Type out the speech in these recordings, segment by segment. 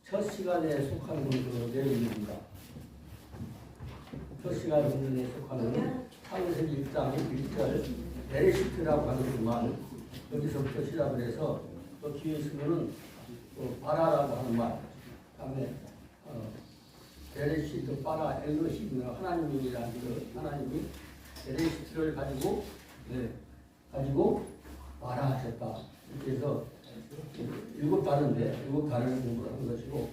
첫 시간에 속하는 그 내용입니다. 첫 시간 본문에 속하는 창세기 1장 1절 베레시트라고 하는 말, 여기서부터 시작을 해서 또 뒤에 있으면은 바라라고 하는 말, 다음에 베레시트 바라 엘로시는 하나님이라는 그 하나님이 베레시트를 가지고 바라하셨다. 이렇게 해서 일곱 단어를 공부를 한 것이고,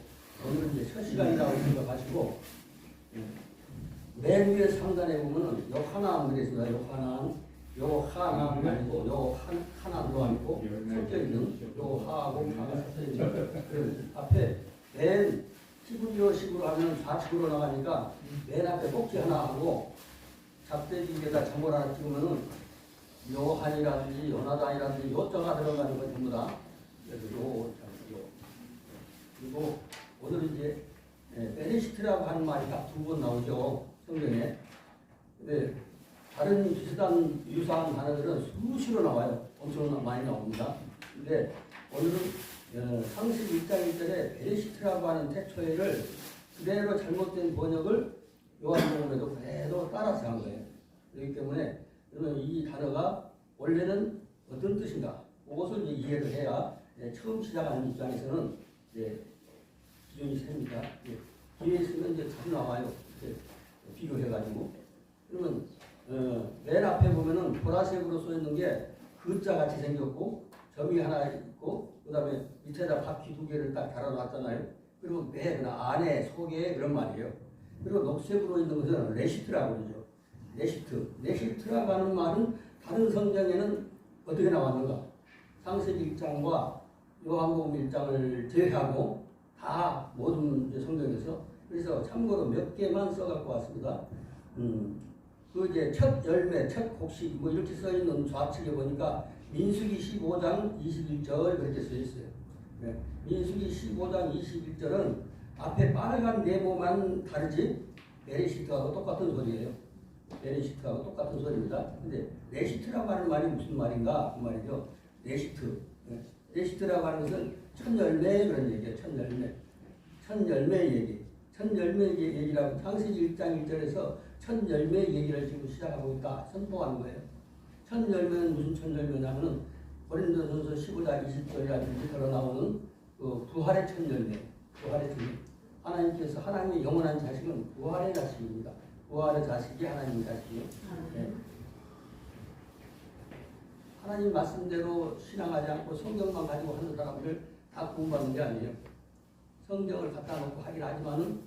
오늘은 이제 첫 시간이라고 생각하시고, 맨 위에 상단에 보면은 요하나안 그랬습니다. 요하나안 아니고 하나도 아니고 섞여 있는 요하하고 하가 섞여 있는 그 앞에 맨 히브리어식으로 하면 좌측으로 나가니까 맨 앞에 꼭지 하나 하고 작대기에다 잠을 하나 찍으면은 요한이라든지 요나단이라든지 요자가 들어가는 건 전부 다 요. 그리고 오늘 이제 베레시트라고 하는 말이 딱 두 번 나오죠, 성경에. 근데 다른 비슷한 유사한 단어들은 수시로 나와요. 엄청 많이 나옵니다. 근데 오늘은 창세기 1장 1절에 베레시트라고 하는 태초에를 그대로 잘못된 번역을 요한복음에도 그대로 따라서 한 거예요. 그렇기 때문에 그러면 이 단어가 원래는 어떤 뜻인가? 그것을 이해를 해야 처음 시작하는 입장에서는 기준이 셉니다. 뒤에 있으면 이제 잘 나와요. 비교해가지고. 그러면 맨 앞에 보면은 보라색으로 써 있는 게 그자 같이 생겼고 점이 하나 있고 그다음에 밑에다 바퀴 두 개를 딱 달아놨잖아요. 그리고 맨 안에 속에 그런 말이에요. 그리고 녹색으로 있는 것은 레시트라고 그러죠. 레시트라고 하는 말은 다른 성경에는 어떻게 나왔는가? 창세기 1장과 요한복음 1장을 제외하고 다 모든 성경에서, 그래서 참고로 몇 개만 써갖고 왔습니다. 그 이제 첫 열매, 첫 곡식 뭐 이렇게 써 있는 좌측에 보니까 민수기 15장 21절 그렇게 써 있어요. 민수기 15장 21절은 앞에 빨간 네모만 다르지 베레시트하고 똑같은 소리예요. 베레시트하고 똑같은 소리입니다. 근데 레시트라고 하는 말이 무슨 말인가? 그 말이죠. 레시트라고 하는 것은 첫 열매 그런 얘기예요. 첫 열매 얘기. 첫 열매 얘기라고 창세기 1장 1절에서 첫 열매 얘기를 지금 시작하고 있다 선포하는 거예요. 첫 열매는 무슨 첫 열매냐면은 고린도전서 15장 20절이라든지 들어 나오는 그 부활의 첫 열매. 하나님께서 하나님의 영원한 자식은 부활의 자식입니다. 부활의 자식이 하나님의 자식이에요. 하나님 말씀대로 신앙하지 않고 성경만 가지고 하는 사람들 다 공부하는 게 아니에요. 성경을 갖다 놓고 하긴 하지만은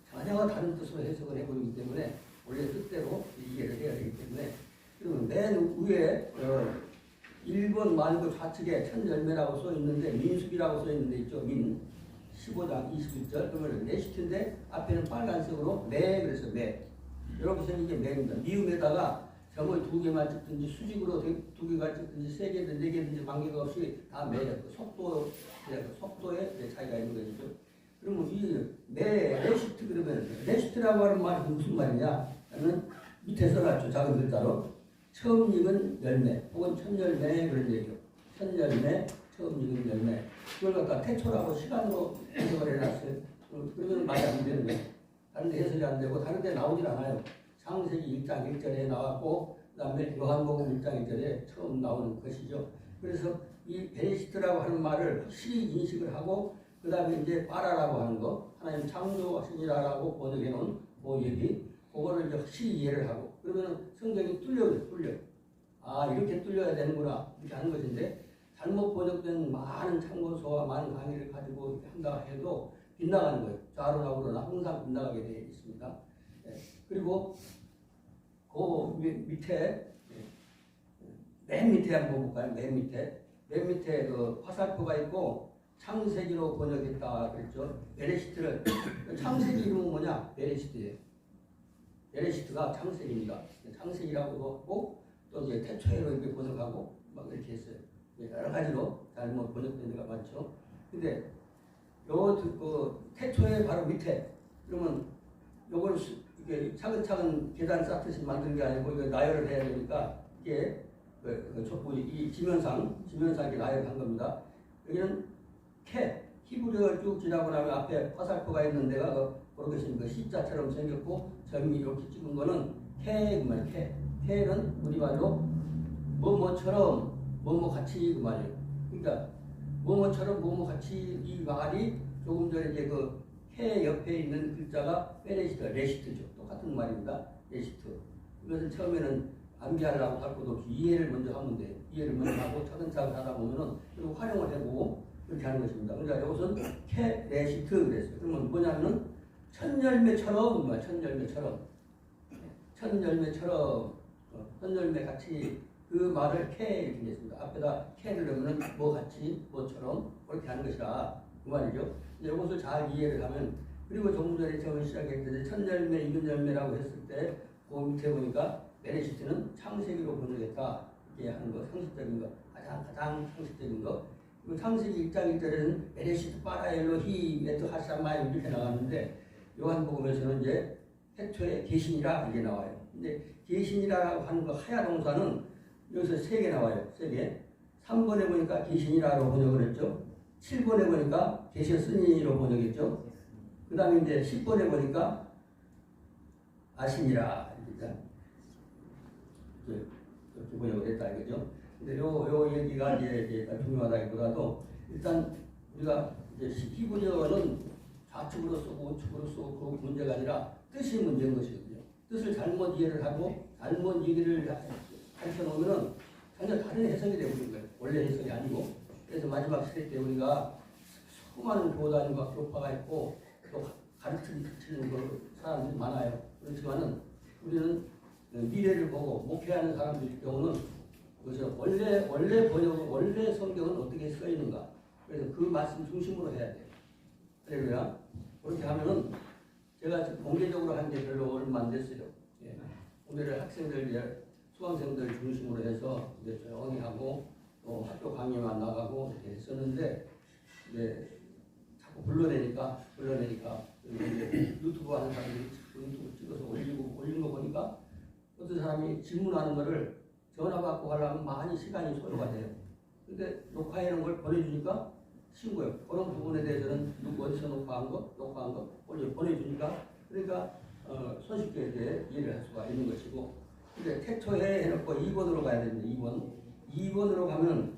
전혀 다른 뜻으로 해석을 해버리기 때문에 원래 뜻대로 이해를 해야 되기 때문에, 그러면 맨 위에 1번 말고 좌측에 첫 열매라고 써 있는데 민수기라고 써 있는데 있죠. 민 15장 21절 그러면 레시트인데 앞에는 빨간색으로 그래서 이렇게 생긴 게 매입니다. 미음에다가 점을 두 개만 찍든지 수직으로 두 개가 찍든지 세 개든 네 개든지 관계가 없이 다 매예요. 속도에 차이가 있는 거죠. 그러면 이 레시트 그러면 레시트라고 하는 말이 무슨 말이냐? 하면 밑에 써놨죠. 작은 글자로 처음 익은 열매 혹은 첫 열매 그런 얘기죠. 첫 열매, 처음 익은 열매. 그걸 갖다 태초라고 시간으로 해석을 해놨어요. 그러면 말이 안 되는 거예요. 다른 데 해석이 안 되고 다른 데 나오질 않아요. 창세기 1장 1절에 나왔고 그 다음에 요한복음 1장 1절에 처음 나오는 것이죠. 그래서 이 베레시트라고 하는 말을 확실히 인식을 하고 그 다음에 이제 바라라고 하는 거, 하나님 창조하시니라라고 번역해 놓은 그 얘기, 그거를 이제 확실히 이해를 하고 그러면 성경이 뚫려. 이렇게 뚫려야 되는구나 이렇게 하는 것인데, 잘못 번역된 많은 참고서와 많은 강의를 가지고 이렇게 한다 해도 빗나가는 거예요. 좌로나 우로나 항상 빗나가게 되어 있습니다. 그리고 그 밑에 맨 밑에 한번 볼까요? 맨 밑에 그 화살표가 있고 창세기로 번역했다 그랬죠. 베레시트를 창세기 이름은 뭐냐? 베레시트예요. 베레시트가 창세기입니다. 창세기라고도 하고 또 이제 태초에로 이렇게 번역하고 막 이렇게 했어요. 여러 가지로 잘못 번역된 데가 많죠. 근데 그 태초에 바로 밑에 그러면 요걸 이게 차근차근 계단 쌓듯이 만든 게 아니고 이거 나열을 해야 되니까 이게 이 지면상 이렇게 나열한 겁니다. 여기는 히브리어를 쭉 지나고 나면 앞에 화살표가 있는 데가 그렇게 그 C자처럼 생겼고 점이 이렇게 찍은 거는 K 그 말이에요. K는 우리말로 뭐뭐처럼 뭐뭐같이 그 말이에요. 그러니까 뭐뭐처럼 뭐뭐같이 이 말이 조금 전에 이제 그 K 옆에 있는 글자가 베레시트, 레시트죠. 똑같은 말입니다. 레시트. 이것은 처음에는 암기하려고 할 것도 없이 이해를 먼저 하면 돼요. 이해를 먼저 하고 차근차근 하다 보면은 그리고 활용을 해보고 그렇게 하는 것입니다. 그러니까 이것은 케레시트 그랬어요. 그러면 뭐냐면은 천열매처럼, 천열매 같이 그 말을 케 이렇게 했습니다. 앞에다 케를 넣으면 뭐 같이, 뭐처럼 그렇게 하는 것이라 그 말이죠. 이제 이것을 잘 이해를 하면 그리고 조금 전에 처음 시작했을 때 천열매, 이근열매라고 했을 때 그 밑에 보니까 베레시트는 창세기로 번역했다 이렇게 하는 거, 상식적인 거, 가장 상식적인 거. 창세기 1장 1절에는 베레시트 파라 엘로히 메트 하샤마이 이렇게 나왔는데 요한복음에서는 이제 태초에 계신이라 이게 나와요. 근데 계신이라고 하는 거 하야 동사는 여기서 3개 나와요. 3개. 3번에 보니까 계신이라고 번역을 했죠. 7번에 보니까 계셨으니로 번역했죠. 그 다음에 이제 10번에 보니까 아시니라 이렇게 번역을 했다 이거죠. 근데 요 얘기가 이제 중요하다기보다도 일단 우리가 이제 히브리어는 좌측으로 쓰고 우측으로 쓰고 그 문제가 아니라 뜻이 문제인 것이거든요. 뜻을 잘못 이해를 하고 잘못 얘기를 가르쳐 놓으면은 전혀 다른 해석이 되어버린 거예요. 원래 해석이 아니고. 그래서 마지막 시대 때 우리가 수많은 교단과 교파가 있고 또 가르치는 사람들이 많아요. 그렇지만은 우리는 미래를 보고 목회하는 사람들 경우는 그래서 원래 번역은 원래 성경은 어떻게 써 있는가. 그래서 그 말씀 중심으로 해야 돼요. 그래야 그렇게 하면은 제가 공개적으로 한 게 별로 얼마 안 됐어요. 예. 오늘은 학생들, 수강생들 중심으로 해서 이제 조용히 하고 또 학교 강의만 나가고 이렇게 했었는데 이제 자꾸 불러내니까 이제 유튜브 하는 사람들이 유튜브 찍어서 올린 거 보니까 어떤 사람이 질문하는 거를 전화 받고 하려면 많이 시간이 소요가 돼요. 근데 녹화해놓은 걸 보내주니까 신고요. 그런 부분에 대해서는 누구 어디서 녹화한 거 보내주니까 그러니까 손쉽게 이제 이해를 할 수가 있는 것이고. 근데 태초에 해놓고 2번으로 가야 됩니다. 2번으로 가면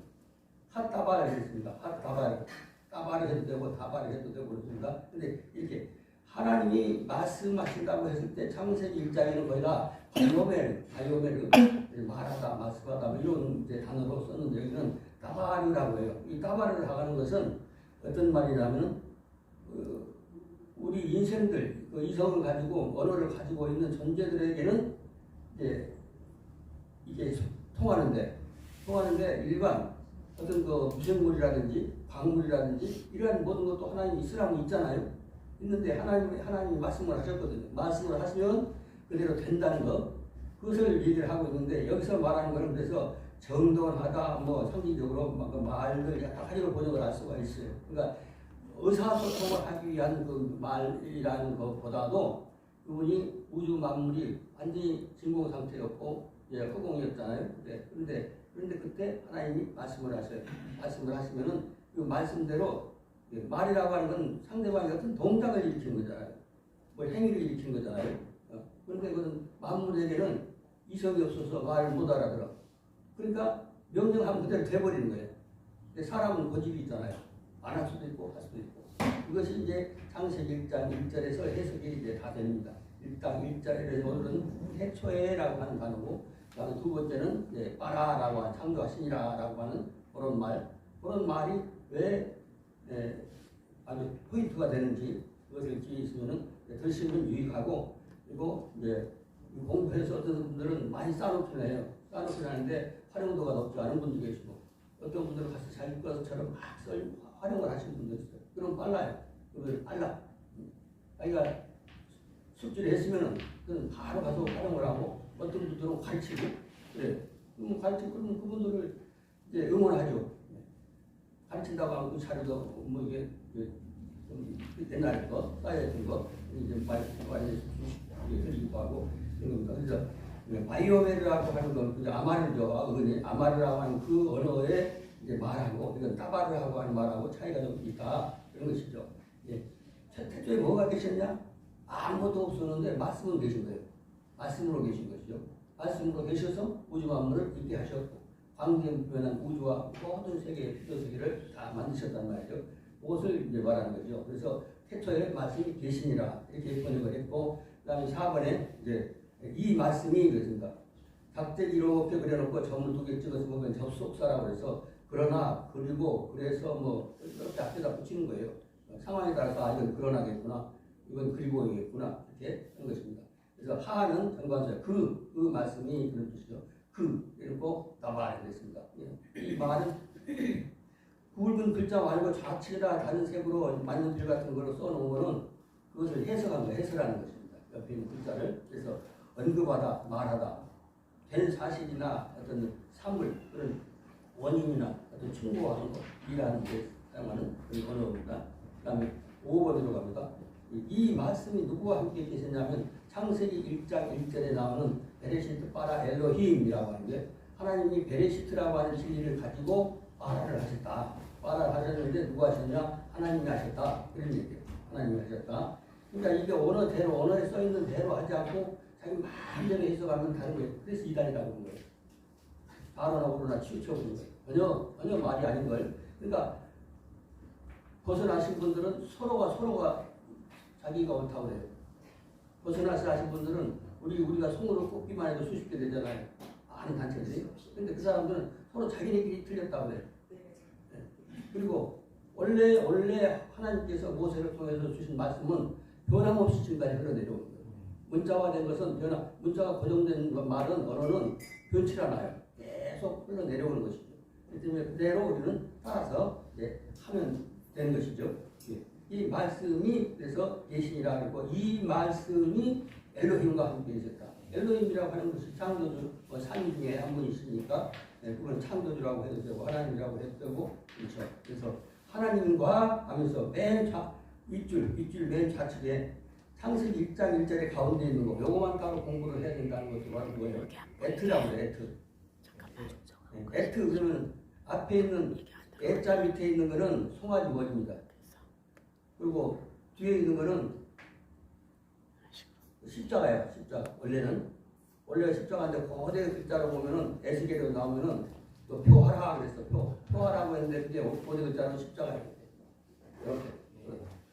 핫다바를 했습니다. 핫다바를 따바를 해도 되고 다바를 해도 되고 그렇습니다. 근데 이렇게 하나님이 말씀하신다고 했을 때 창세기 1장에는 거의 다 바이오멜 말하다, 말씀하다 이런 이제 단어로 썼는데 여기는 따바르라고 해요. 이 따바르를 하는 것은 어떤 말이냐면 우리 인생들 그 이성을 가지고 언어를 가지고 있는 존재들에게는 이게 통하는데 일반 어떤 그 무생물이라든지 광물이라든지 이러한 모든 것도 하나님이 있으라고 있잖아요. 있는데 하나님이 말씀을 하셨거든요. 말씀을 하시면 그대로 된다는 거 그것을 얘기를 하고 있는데 여기서 말하는 거는 그래서 정돈하다 뭐 상징적으로 말을 약간 가지고 번역을 할 수가 있어요. 그러니까 의사소통을 하기 위한 그 말이라는 것보다도 그분이 우주 만물이 완전히 진공 상태였고 허공이었잖아요. 그런데 그때 하나님이 말씀을 하셔요. 말씀을 하시면은 그 말씀대로 말이라고 하는 건 상대방이 어떤 동작을 일으키는 거잖아요. 뭐 행위를 일으키는 거잖아요. 그런데 그건 만물에게는 이성이 없어서 말을 못 알아들어. 그러니까 명령하면 그대로 돼버리는 거예요. 근데 사람은 고집이 있잖아요. 안 할 수도 있고 할 수도 있고. 이것이 이제 창세기 1장 1절에서 해석이 이제 다 됩니다. 1장 1절에서 오늘은 태초에라고 하는 단어고, 그다음에 두 번째는 빠라라고 하는 창조하시니라라고 하는 그런 말이 왜 아주 포인트가 되는지 그것을 기억했으면은 덜 쓰면 유익하고, 그리고 공부해서 어떤 분들은 많이 쌓아놓긴 해요. 쌓아놓긴 하는데 활용도가 높지 않은 분도 계시고, 어떤 분들은 가서 자기 것처럼 막 활용을 하시는 분도 있어요. 그럼 빨라요. 그걸 빨라. 자기가 숙지를 했으면은 그건 바로 가서 활용을 하고, 어떤 분들은 가르치고, 그래. 그러면 그분들을 이제 응원하죠. 가르친다고 하면 그 자료도 뭐 이게 좀 옛날 거, 쌓여있던 거, 이제 많이 흘리기도 하고, 그런 겁니다. 그래서 바이오메르라고 하는 건 그냥 아마르죠. 아마르라고 하는 그 언어에 이제 말하고, 이건 따바르라고 하는 말하고 차이가 좀 있다. 그런 것이죠. 예. 태초에 뭐가 계셨냐? 아무것도 없었는데 말씀은 계신 거예요. 말씀으로 계신 것이죠. 말씀으로 계셔서 우주 만물을 있게 하셨고 광대에 표현한 우주와 모든 세계, 피조 세계를 다 만드셨단 말이죠. 그것을 이제 말하는 거죠. 그래서 태초에 말씀이 계시니라 이렇게 번역을 했고, 그다음에 4번에 이제 이 말씀이 그랬습니다. 각들 이렇게 그려놓고 점을 2개 찍어서 보면 접속사라고 해서 그러나 그리고 그래서 뭐 이렇게 앞에다 붙이는 거예요. 상황에 따라서 아 이건 그러나겠구나, 이건 그리고이겠구나 이렇게 하는 것입니다. 그래서 하는 정관사 그 말씀이 그런 뜻이죠. 이러고 나봐 이랬습니다. 이 말은 굵은 글자 말고 좌측에다 다른 색으로 만년필 같은 걸로 써놓은 거는 그것을 해석한 거, 해설하는 것입니다. 옆에 있는 글자를. 그래서 언급하다, 말하다, 된 사실이나 어떤 사물, 그런 원인이나 어떤 충고하는 것, 일하는 데 사용하는 그런 언어입니다. 그 다음에 5번으로 갑니다. 이 말씀이 누구와 함께 계셨냐면 창세기 1장 1절에 나오는 베레시트 바라 엘로힘이라고 하는데, 하나님이 베레시트라고 하는 진리를 가지고 바라를 하셨다. 바라를 하셨는데 누가 하셨냐? 하나님이 하셨다. 그런 얘기예요. 하나님이 하셨다. 그러니까 이게 언어대로, 언어에 써있는 대로 하지 않고 자기 마음대로 해석하면 다른 거예요. 그래서 이단이라고 하는 거예요. 바로나 오로나 치우쳐버리는 거예요. 전혀 말이 아닌 걸. 그러니까 벗어나신 분들은 서로가 자기가 옳다고 그래요. 벗어나신 분들은 우리가 손으로 꼽기만 해도 수십 개 되잖아요. 아는 단체들이. 근데 그 사람들은 서로 자기네끼리 틀렸다고 그래요. 네. 그리고 원래 하나님께서 모세를 통해서 주신 말씀은 변함없이 지금까지 흘러내려오는 거예요. 문자화된 것은 문자가 고정된 말은, 언어는 변치 않아요. 계속 흘러내려오는 것이죠. 그렇기 때문에 그대로 우리는 따라서 하면 되는 것이죠. 이 말씀이 그래서 계시니라 하고, 이 말씀이 엘로힘과 함께 있었다. 엘로힘이라고 하는 것이 창조주, 삼위 중에 한 분이시니까 그건 창조주라고 해도 되고 하나님이라고 해도 되고, 그렇죠. 그래서 하나님과 하면서 윗줄 맨 좌측에 창세기 1장 1절에 가운데 있는 거, 요거만 따로 공부를 해야 된다는 것도 바로 뭐예요? 에트라고 해요. 에트. 그러면 앞에 있는 에자 밑에 있는 거는 송아지 머리입니다. 그리고 뒤에 있는 거는 십자가예요. 십자가. 원래 십자가인데 거대 글자로 보면은 에스겔로 나오면은 또 표하라 그랬어. 표하라고 했는데 그게 거대 글자는 십자가예요. 이렇게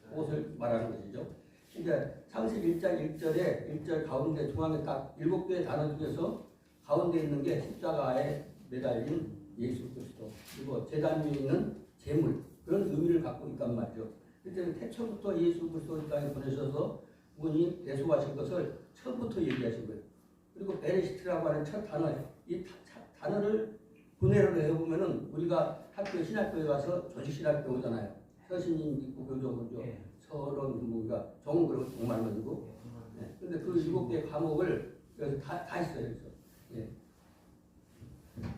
그것을 말하는 것이죠. 그러니까 창세기 1장 1절 가운데 중앙에 딱 7개의 단어 중에서 가운데 있는 게 십자가에 매달린 예수 그리스도, 그리고 제단 위에 있는 제물, 그런 의미를 갖고 있단 말이죠. 그때는 태초부터 예수 그리스도를 땅에 보내셔서 그분이 대속하신 것을 처음부터 얘기하신 거예요. 그리고 베레시트라고 하는 첫 단어, 이 단어를 분해를 해보면은 우리가 신학교에 가서 조직신학교 오잖아요. 서신인 있고 교조군죠. 서론 뭔가 정은 그리고 정말만 있고. 근데 그 7개의 과목을 여기서 다 있어요. 그래서.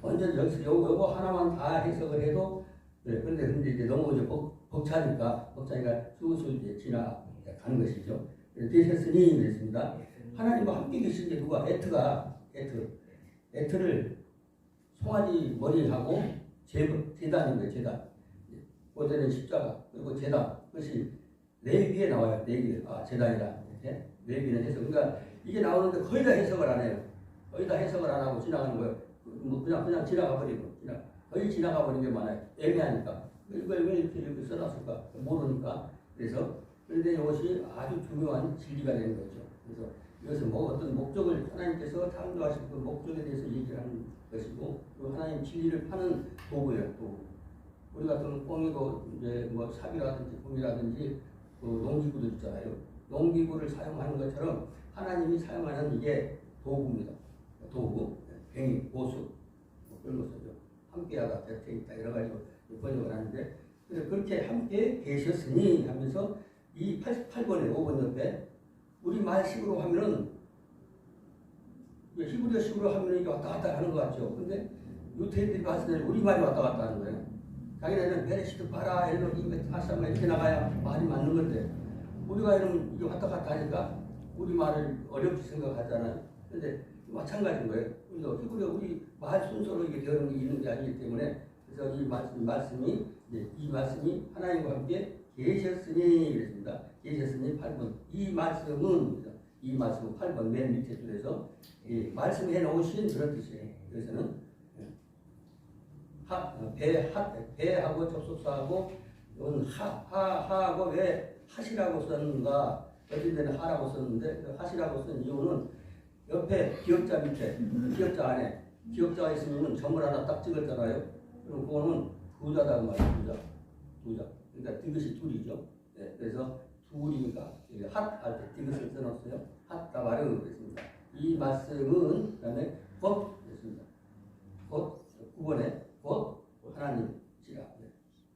완전 여기서 요거 하나만 다 해석을 해도, 근데 이제 너무 이제 벅차니까 수수 이제 지나가는 것이죠. 되셨으니 그랬습니다. 하나님과 함께 계신 게 누가? 에트를 송아지 머리하고 제단인 거예요. 제단. 고대는 십자가, 그리고 제단. 그것이 레위기에 나와요. 레위기. 제단이다. 레위기는 해석. 그러니까 이게 나오는데 거의 다 해석을 안 해요. 거의 다 해석을 안 하고 지나가는 거예요. 그냥 지나가 버리고. 거의 지나가 버리는 게 많아요. 애매하니까. 이걸 왜 이렇게 써놨을까? 모르니까. 그런데 이것이 아주 중요한 진리가 되는 거죠. 그래서 이것은 어떤 목적을 하나님께서 창조하신 그 목적에 대해서 얘기를 하는 것이고, 그 하나님 진리를 파는 도구예요. 도구. 우리 같은 꽁이고 이제 삽이라든지 弓이라든지 그 농기구들 있잖아요. 농기구를 사용하는 것처럼 하나님이 사용하는 이게 도구입니다. 도구, 뱅이, 보수 그런 거 쓰죠. 함께하다, 대체있다 여러 가지로 번역을 하는데, 그래서 그렇게 함께 계셨으니 하면서 이 88번에 5번 옆에 우리 말식으로 하면은 히브리어식으로 하면 이게 왔다 갔다 하는 것 같죠. 근데 유태인들이 봤을 때 우리 말이 왔다 갔다 하는 거예요. 자기네는 베레시트 바라 엘로힘 하사마 이렇게 나가야 말이 맞는 건데, 우리가 이러면 이게 왔다 갔다 하니까 우리 말을 어렵게 생각하잖아요. 근데 마찬가지인 거예요. 우리가 히브리어 우리 말 순서로 이게 되는 게 있는 게 아니기 때문에, 그래서 이 말씀이 하나님과 함께 계셨으니 그랬습니다. 계셨으니 8번. 이 말씀은 8번 맨 밑에 줄에서 말씀해 놓으신 그런 뜻이에요. 그래서는 배하고 접속사하고 이건 하하고 왜 하시라고 썼는가? 어떤 데는 하라고 썼는데 하시라고 쓴 이유는 옆에 기역자 밑에 기역자 안에 기역자가 있으면 점을 하나 딱 찍었잖아요. 그럼 그거는 두자다는 말이에요. 두자. 그러니까 디귿이 둘이죠. 네, 그래서 둘이니까 핫할 때 디귿을 써놨어요. 핫다 말은 그랬습니다. 이 말씀은 그다음에 곧 그랬습니다. 곧 9번에 곧 하나님이시라.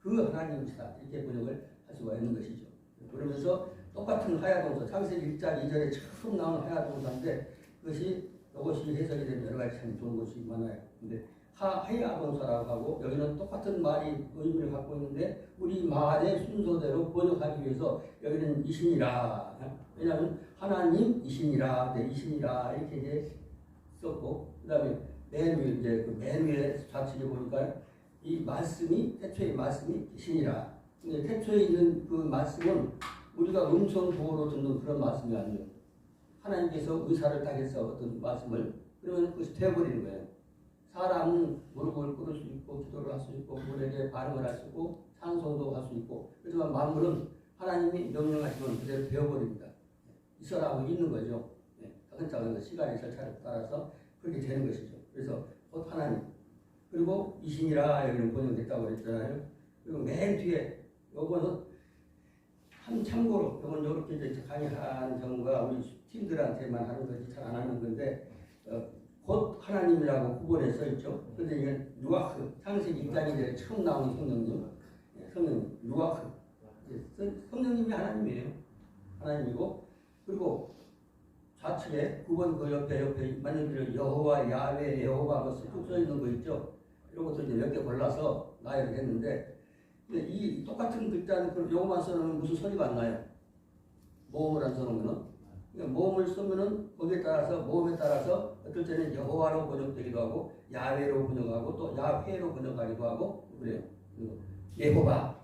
그 하나님이시라 이렇게 번역을 할 수가 있는 것이죠. 그러면서 똑같은 하야동사 창세기 1장 2절에 처음 나온 하야동사인데 이것이 해석이 되면 여러 가지 참 좋은 것이 많아요. 근데 하야동사라고 하고 여기는 똑같은 말이 의미를 갖고 있는데 우리 말의 순서대로 번역하기 위해서 여기는 이신이라. 왜냐하면 하나님 이신이라, 이신이라 이렇게 이제 썼고 그다음에 맨 위에 이제 맨 위에 좌측에 보니까 이 말씀이 태초의 말씀이 신이라. 근데 태초에 있는 그 말씀은 우리가 음성 부호로 듣는 그런 말씀이 아니에요. 하나님께서 의사를 딱 해서 어떤 말씀을 그러면 그것이 되어버리는 거예요. 사람은 무릎을 꿇을 수 있고 기도를 할 수 있고 물에게 반응을 할 수 있고 찬송도 할 수 있고 그렇지만 만물은 하나님이 명령하시면 그대로 되어버립니다. 있어라고 있는 거죠. 차근차근 시간의 절차를 따라서 그렇게 되는 것이죠. 그래서 곧 하나님 그리고 이신이라 여기는 번역됐다고 그랬잖아요. 그리고 맨 뒤에 요거는 참고로 요건 요렇게 이제 강의하는 경우가 우리 팀들한테만 하는 거지 잘 안 하는 건데 곧 하나님이라고 구본에 써 있죠. 그런데 이게 루아흐 창세기 1장에 처음 나오는 성령님 루아흐 성령님이 하나님이에요. 하나님이고 그리고 좌측에 9번 그 옆에 만년필 여호와 야훼 여호와 뭐 쭉 써 있는 거 있죠. 이런 것도 이제 몇 개 골라서 나열을 했는데 이 똑같은 글자는 요거만 써놓으면 무슨 소리가 안 나요. 모음을 안 써놓으면은 모음을 쓰면은 거기에 따라서 모음에 따라서 어떨 때는 여호와로 번역되기도 하고 야훼로 번역하고 또 야훼로 번역하기도 하고 그래요. 예호바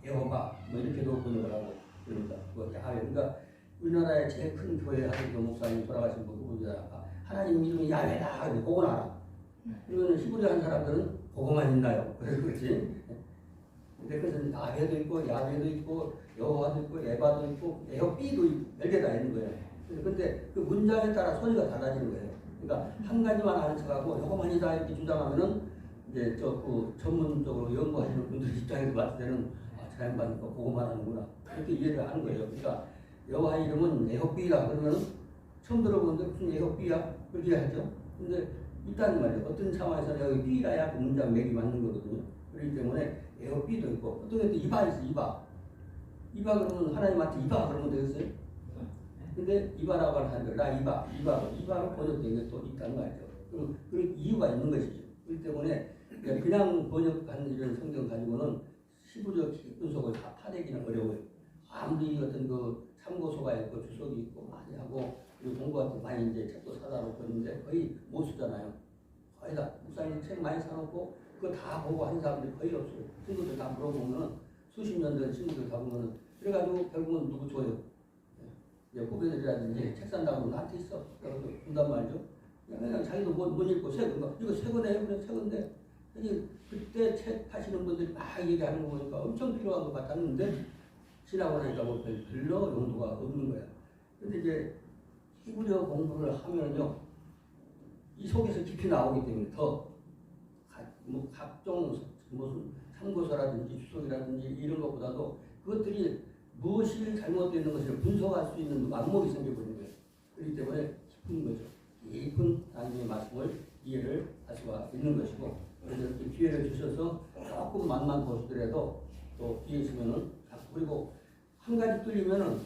뭐 이렇게도 번역을 하고 그럽니다. 야훼 그러니까 우리나라의 제일 큰 교회 하는 목사님 돌아가신 그분이다. 하나님 이름이 야훼다. 근데 그건 알아. 그러면 히브리 하는 사람들은 그거만 있나요? 그렇지. 근데 그것은 야훼도 있고 야훼도 있고 여호와도 있고 에바도 있고 에호비도 몇 개 다 있는 거예요. 근데 그 문장에 따라 소리가 달라지는 거예요. 그러니까 한 가지만 아는 척하고 요거만이다 이렇게 주장하면은 이제 그 전문적으로 연구하시는 분들 입장에서 봤을 때는 저 양반 그거만 하는구나 이렇게 이해를 하는 거예요. 그러니까 여호와 이름은 에호비라 그러면 처음 들어보는데 무슨 에호비야 그렇게 하죠. 근데 있다는 말이에요. 어떤 상황에서 여기 비라야 그 문장 맥이 맞는 거거든요. 그렇기 때문에 에호비도 있고 어떤 게 이바 있어 이바 그러면 하나님한테 이바 그러면 되겠어요? 근데 이바라고 하는 거라 이바로 번역된 게 또 있다는 말이죠. 그럼 그런 이유가 있는 것이죠. 그렇기 때문에 그냥 번역한 이런 성경 가지고는 시부적 분석을 다 파내기는 어려워요. 아무리 어떤 그 참고서가 있고 주석이 있고 많이 하고 그리고 공부가 많이 이제 책도 사다 놓고 있는데 거의 못 쓰잖아요. 거의 다 목사님 책 많이 사놓고 그거 다 보고 하는 사람들이 거의 없어요. 친구들 다 물어보면은 수십 년 된 친구들 다 보면은 그래가지고 결국은 누구 줘요? 후배들이라든지 책 산다고 나한테 있어. 그래서 준단 말이죠. 그냥 자기도 못 읽고 새 거. 이거 새 거네요. 그래 새 건데. 그때 책 하시는 분들이 막 얘기하는 거 보니까 엄청 필요한 것 같았는데 지나고 나니까 뭐 별로 용도가 없는 거야. 근데 이제 히브리어 공부를 하면요. 이 속에서 깊이 나오기 때문에 더 각종 무슨 참고서라든지 주석이라든지 이런 것보다도 그것들이 무엇이 잘못되는 것을 분석할 수 있는 안목이 생겨버리는 거예요. 그렇기 때문에 깊은 거죠. 깊은 하나님의 말씀을 이해를 할 수가 있는 것이고 그래서 이렇게 기회를 주셔서 조금 맛만 보시더라도 또 뒤에 있으면은 그리고 한 가지 뚫리면은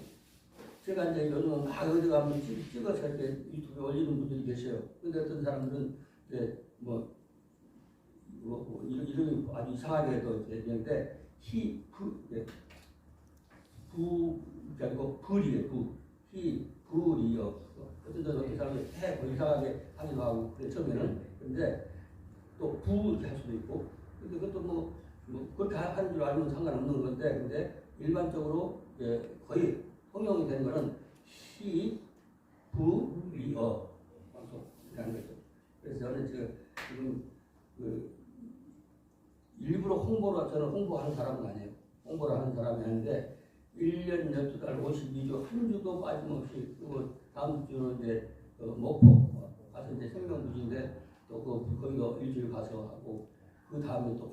제가 이제 요즘은 막 어디 가면 찍어서 이렇게 유튜브에 올리는 분들이 계셔요. 근데 어떤 사람들은 이제 이름이 아주 이상하게도 되는데 그리고 불이에요. 불이요. 어떤 사람이 이상하게 하기도 하고 그래 처음에는. 근데 또 이렇게 할 수도 있고. 근데 그것도 뭐 그렇게 하는 줄 알면 상관없는 건데 근데 일반적으로 거의 통용이 되는 거는 시, 부, 리, 방송이라는 거죠. 그래서 저는 지금 일부러 저는 홍보하는 사람은 아니에요. 홍보를 하는 사람이 아닌데 1년 12달 52주 한 주도 빠짐없이 그리고 다음 주는 이제 목포 가서 이제 생명부지인데 또 거기도 일주일 가서 하고 그 다음에 또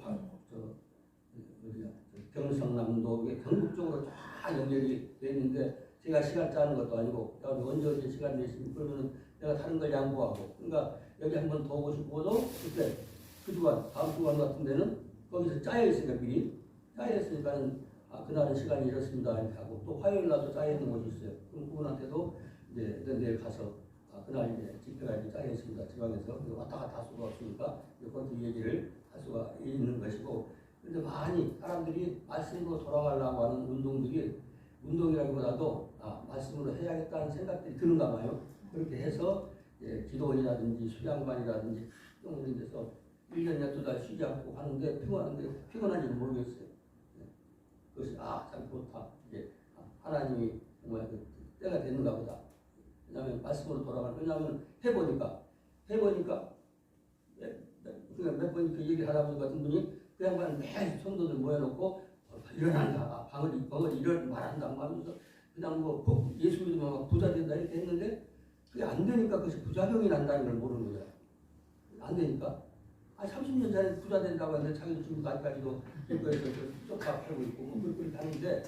경상남도 이게 전국적으로 다 연결이 돼 있는데 제가 시간 짜는 것도 아니고 언제 시간 내시면 그러면 내가 다른 걸 양보하고 그러니까 여기 한번 더 오고 싶어도 그때 그 주간 다음 주간 같은 데는 거기서 짜여 있으니까 미리 짜여 있으니까는 그날은 시간이 이렇습니다 이렇게 하고 또 화요일 날도 짜여 있는 곳이 있어요. 그럼 그분한테도 이제 내일 가서 그날 이제 집회가 이제 짜여 있습니다. 지방에서 왔다 갔다 할 수가 없으니까 그것도 얘기를 할 수가 있는 것이고 근데 많이 사람들이 말씀으로 돌아가려고 하는 운동이라기보다도 말씀으로 해야겠다는 생각들이 드는가 봐요. 그렇게 해서 기도원이라든지 수양반이라든지 이런 데서 1년 12달 쉬지 않고 하는데 피곤한지는 모르겠어요. 그것이 참 좋다. 이제 하나님이 정말 때가 됐는가 보다. 왜냐하면 말씀으로 돌아가는 왜냐하면 해보니까 그냥 몇 번 그 얘기를 하다 보니 같은 분이 그 양반 매일 성도들 모여놓고 일어난다 벙어리 일을 말한다 하면서 그냥 예수 믿으면 부자 된다 이렇게 했는데 그게 안 되니까 그것이 부작용이 난다는 걸 모르는 거야. 안 되니까 30년 전에 부자 된다고 했는데 자기 지금 아직까지도 이거에서 쪽박 하고 있고 그렇게 하는데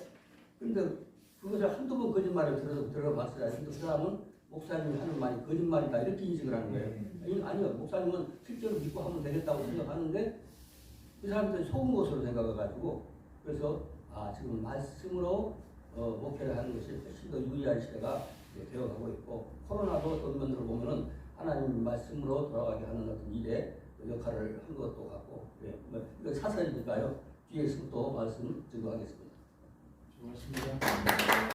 근데 그것을 한두 번 거짓말을 들어봤어야 근데 그 사람은 목사님이 하는 말이 거짓말이다 이렇게 인식을 하는 거예요. 아니요. 목사님은 실제로 믿고 하면 되겠다고 생각하는데 그 사람들이 속은 것으로 생각해가지고 그래서 지금 말씀으로 목회를 하는 것이 훨씬 더 유리한 시대가 되어가고 있고 코로나도 어떤 면으로 보면은 하나님 말씀으로 돌아가게 하는 어떤 일에 역할을 한 것도 같고 이거 사설이니까요. 뒤에서 또 말씀 증거하겠습니다. 고맙습니다.